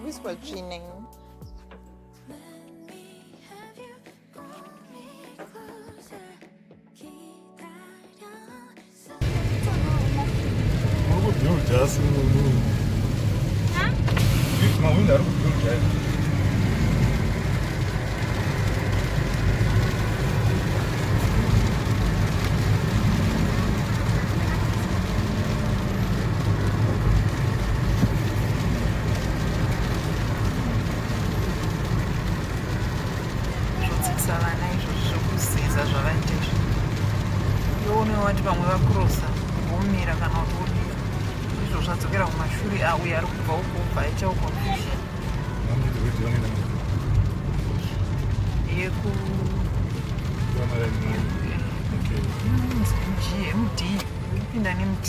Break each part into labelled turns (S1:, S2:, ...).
S1: Whisper training. Vati vamwe vakurosa vomira kana kuti izvo zvadzokera kumashure auya ari kubva uko ubva aita confusion md kupinda nemd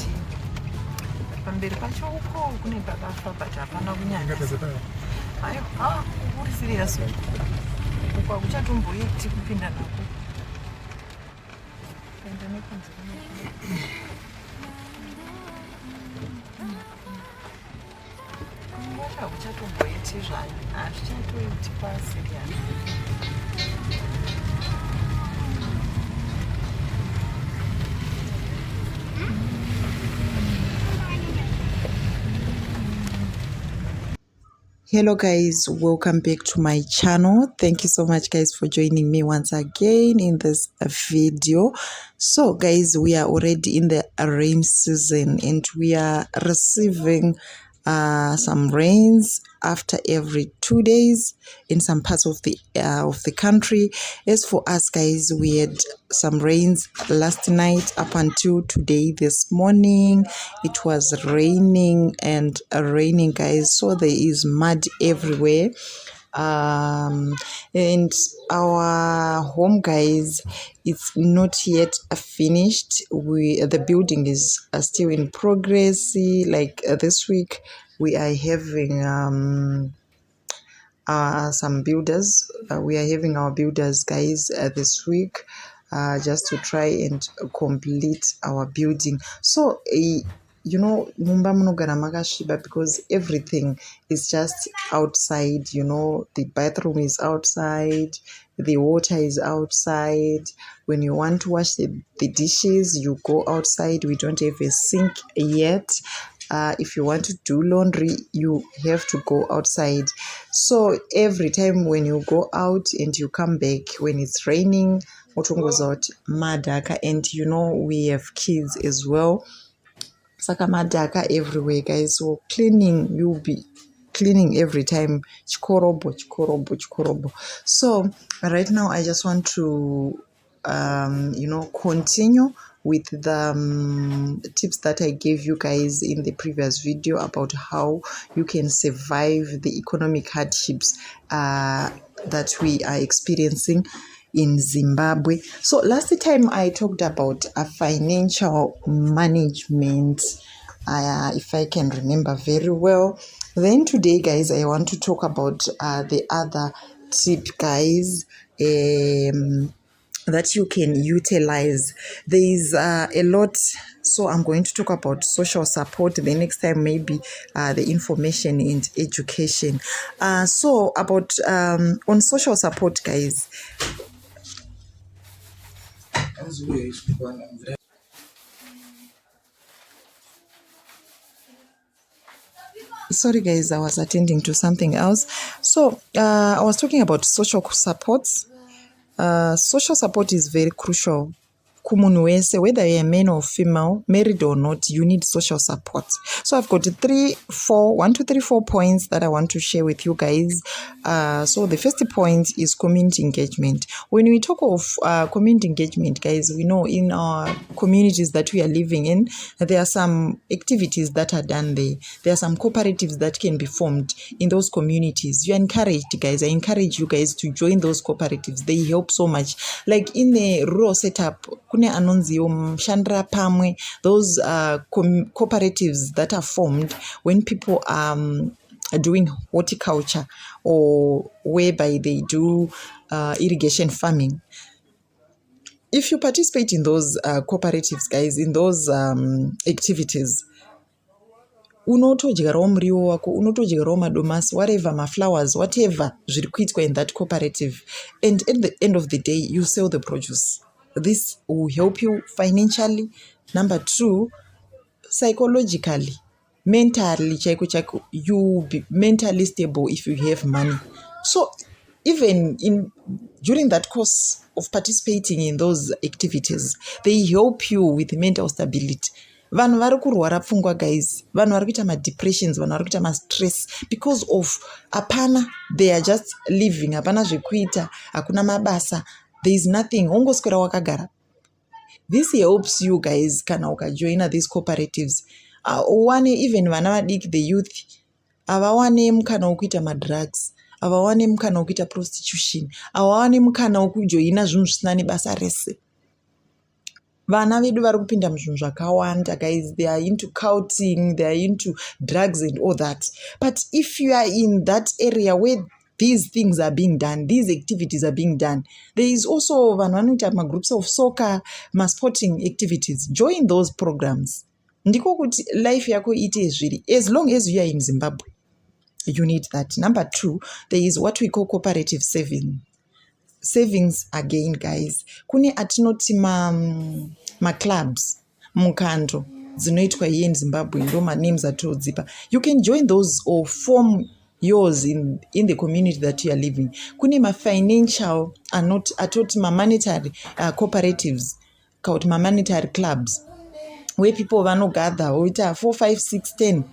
S1: pamberi pacho uko kune pakafa but hapana kunyanya ayo uri serious uko akuchatomboiti kupinda nako akuchatomboiti zvanyu hazvichatoiti paserious. Hello guys, welcome back to my channel. Thank you so much guys for joining me once again in this video. So guys, we are already in the rain season and we are receiving some rains after every 2 days in some parts of the country. As for us guys, we had some rains last night up until today. This morning it was raining and raining guys, so there is mud everywhere. And our home guys, it's not yet finished. The building is still in progress. Like this week we are having some builders. We are having our builders guys this week just to try and complete our building. So you know, mumba munogara makasviba because everything is just outside. You know, the bathroom is outside, the water is outside. When you want to wash the dishes, you go outside. We don't have a sink yet. If you want to do laundry, you have to go outside. So every time when you go out and you come back, when it's raining, madaka, and you know we have kids as well. Saka madaka everywhere guys, so cleaning, you'll be cleaning every time. Chikorobo. So right now I just want to you know, continue with the tips that I gave you guys in the previous video about how you can survive the economic hardships that we are experiencing in Zimbabwe. So last time I talked about financial management, if I can remember very well. Then today guys, I want to talk about the other tip guys, that you can utilize. There is a lot, so I'm going to talk about social support the next time, maybe the information and education. So about on social support guys, Sorry, guys, I was attending to something else. So, I was talking about social supports. Social support is very crucial. Kumunhu wese, whether you're a man or female, married or not, you need social support. So I've got 4 points that I want to share with you guys. So the first point is community engagement. When we talk of community engagement, guys, we know in our communities that we are living in, there are some activities that are done there. There are some cooperatives that can be formed in those communities. You're encouraged, guys. I encourage you guys to join those cooperatives. They help so much. Like in the rural setup, kune anonziwo mshandira pamwe, those cooperatives that are formed when people are doing horticulture or whereby they do irrigation farming. If you participate in those cooperatives, guys, in those activities, unotodyarawo muriwo wako, unotodyarawo madomasi, whatever, maflowers, whatever zviri kuitwa in that cooperative, and at the end of the day you sell the produce. This will help you financially. Number 2, psychologically, mentally, chaiko, you will be mentally stable if you have money. So even during that course of participating in those activities, they help you with mental stability. Vanhu vari kurwara pfungwa, guys, vanhu vari kuita madepressions, vanhu vari kuita mastress because of hapana, they are just living, hapana zvekuita, hakuna mabasa, there is nothing, wongoswera wakagara. This helps you guys kana ukajoina these cooperatives. Uwane even vana vadiki, the youth, havawane mukana wekuita madrugs, havawane mukana wekuita prostitution, havawane mukana wekujoina zvinhu zvisina nebasa rese. Vana vedu vari kupinda muzvinhu zvakawanda, guys. They are into culting, they are into drugs and all that. But if you are in that area where these things are being done, these activities are being done, there is also vanhu vanoita groups of soccer, sporting activities. Join those programs. Ndiko kuti life yako iite zviri. As long as you are in Zimbabwe, you need that. Number 2, there is what we call cooperative savings again, guys. Kune atinoti maclubs mukando dzinoitwa here in Zimbabwe, ndo names atodzipa. You can join those or form yours in the community that you are living. Kune financial atoti monetary cooperatives called monetary clubs where people vanogather voita 4 5 6 10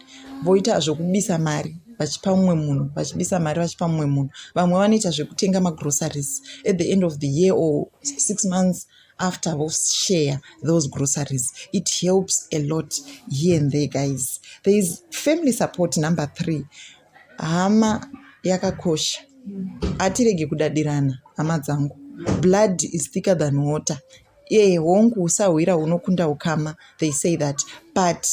S1: voita zvokubisa mari vachipa mumwe munhu, vachibisa mari vachipa mumwe munhu. Vamwe vanoita zvekutenga magroceries at the end of the year or 6 months after, share those groceries. It helps a lot here and there, guys. There is family support. Number 3, hama yakakosha. Atirege kudadirana, hama dzangu. Blood is thicker than water. Hongu usawira unokunda ukama, they say that. But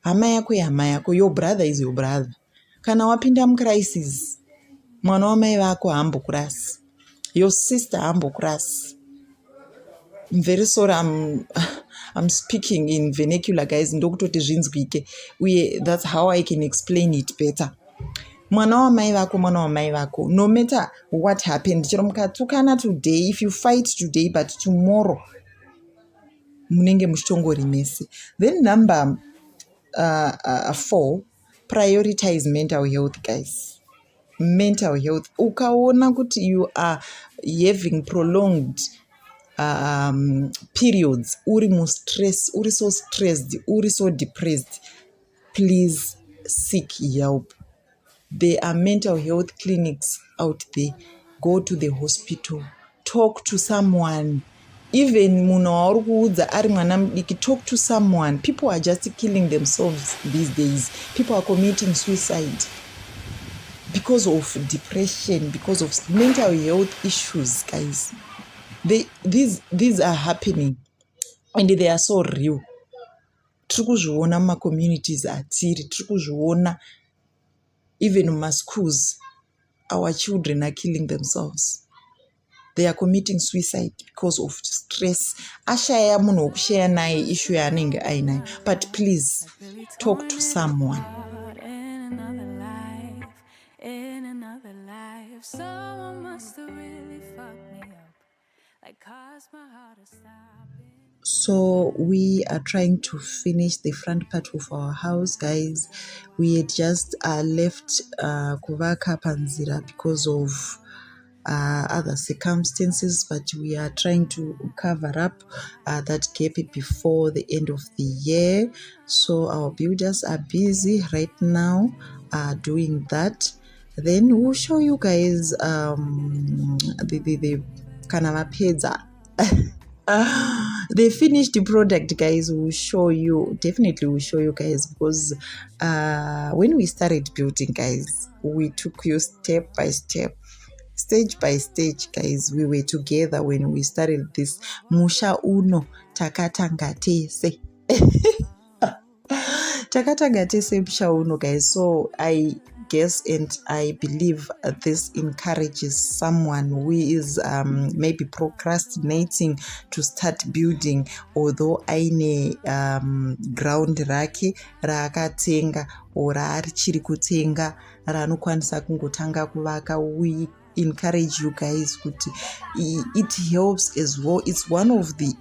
S1: hama yako, your brother is your brother. Kana wapinda mucrisis, mwana wamai vako haambokurasi, your sister haambokurasi. I'm very sorry, I'm speaking in vernacular, guys, ndokutoti zvinzwike uye that's how I can explain it better. Mwana wamai vako, no matter what happened, chero mukatukana today, if you fight today but tomorrow munenge muchitongori mese. Then number 4, prioritize mental health, guys. Mental health. Ukaona kuti you are having prolonged periods, uri stress, uri so stressed, uri so depressed, please seek help. There are mental health clinics out there. Go to the hospital, talk to someone. Even munhu wauri kuudza ari mwana mudiki, talk to someone. People are just killing themselves these days. People are committing suicide because of depression, because of mental health issues, guys. These are happening and they are so real. Tiri kuzviona mumacommunities atiri, tiri kuzviona even mumaschools. Our children are killing themselves. They are committing suicide because of stress. Ashaya munhu wekushare naye issue yaanenge ainayo. But please talk to someone.
S2: Someone must have really fucked me up, like caused my heart to stop.
S1: So we are trying to finish the front part of our house, guys. We had just left kuvaka panzira because of other circumstances, but we are trying to cover up that gap before the end of the year. So our builders are busy right now doing that. Then we'll show you guys the kanama pizza. The finished product, guys. Will show you, definitely will show you guys, because when we started building, guys, we took you step by step, stage by stage, guys. We were together when we started this musha uno takatanga tese. Takatanga tese musha uno, guys. So I guess and I believe this encourages someone who is maybe procrastinating to start building, although aine ground rake raakatenga or raarichiri kutenga raanokwanisa kungotanga kuvaka. We encourage you guys kuti it helps as well. It's one of the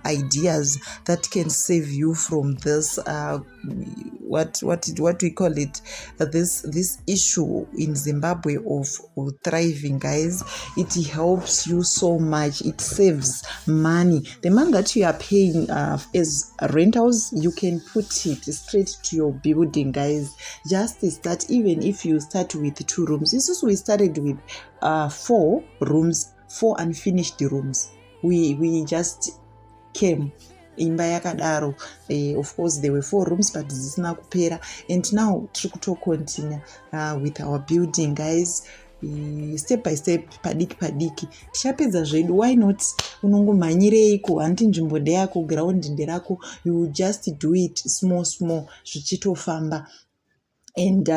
S1: ideas that can save you from this what we call it, this issue in Zimbabwe of thriving, guys. It helps you so much. It saves money. The money that you are paying as rentals, you can put it straight to your building, guys. Just start. Even if you start with 2 rooms, this is we started with 4 rooms, 4 unfinished rooms. We just came imba yakadaro. Of course there were 4 rooms, but dzisina kupera, and now tiri kutocontinue with our building, guys. Step by step, padiki padiki tichapedza zvedu. Why not unongomhanyireiko? Handiti nzvimbo ndeyako, ground nderako. You just do it small zvichitofamba, and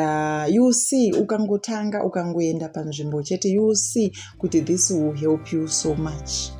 S1: you will see. Ukangotanga ukangoenda panzvimbo chete, you will see kuti this will help you so much.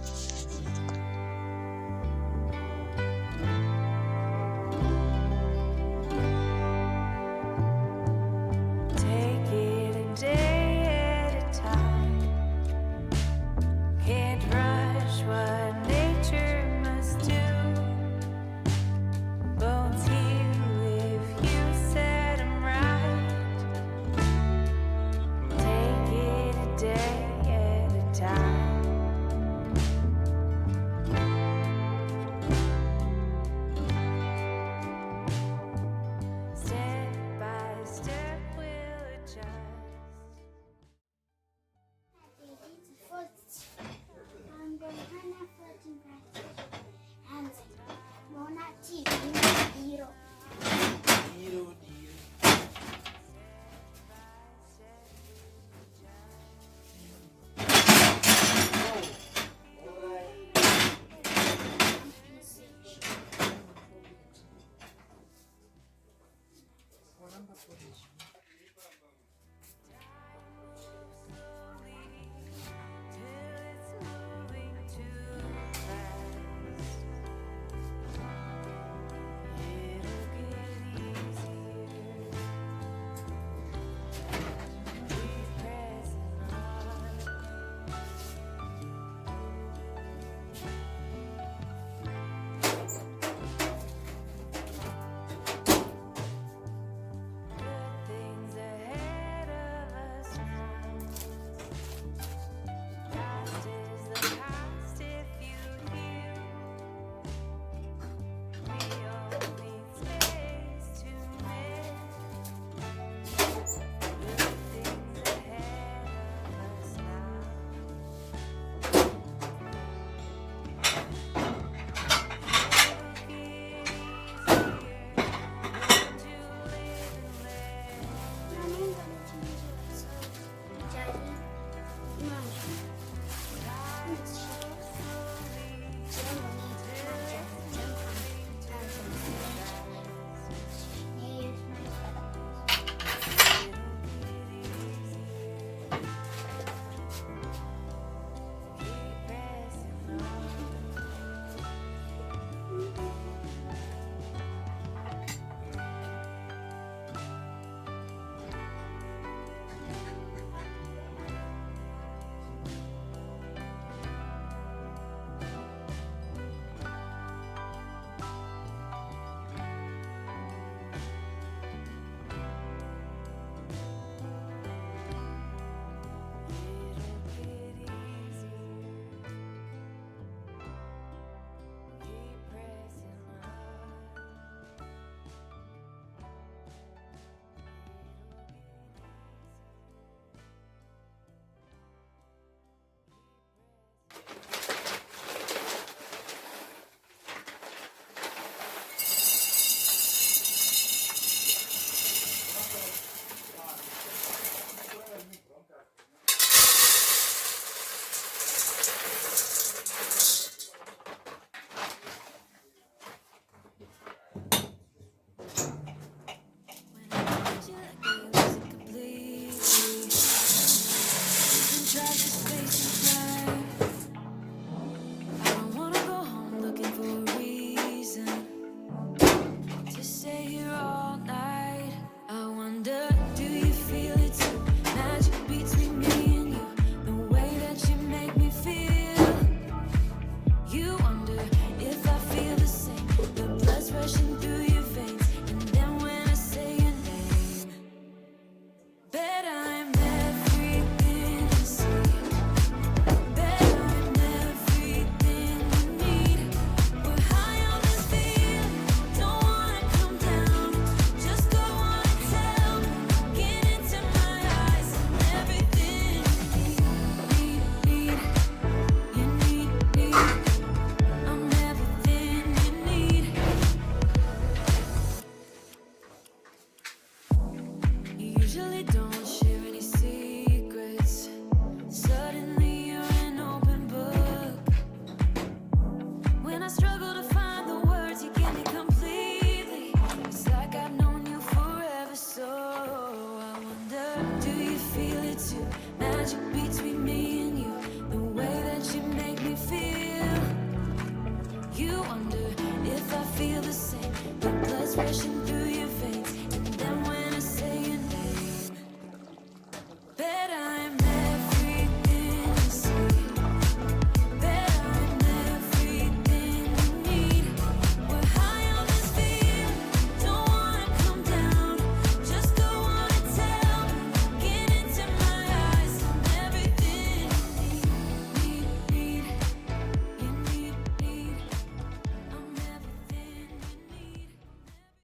S2: usually don't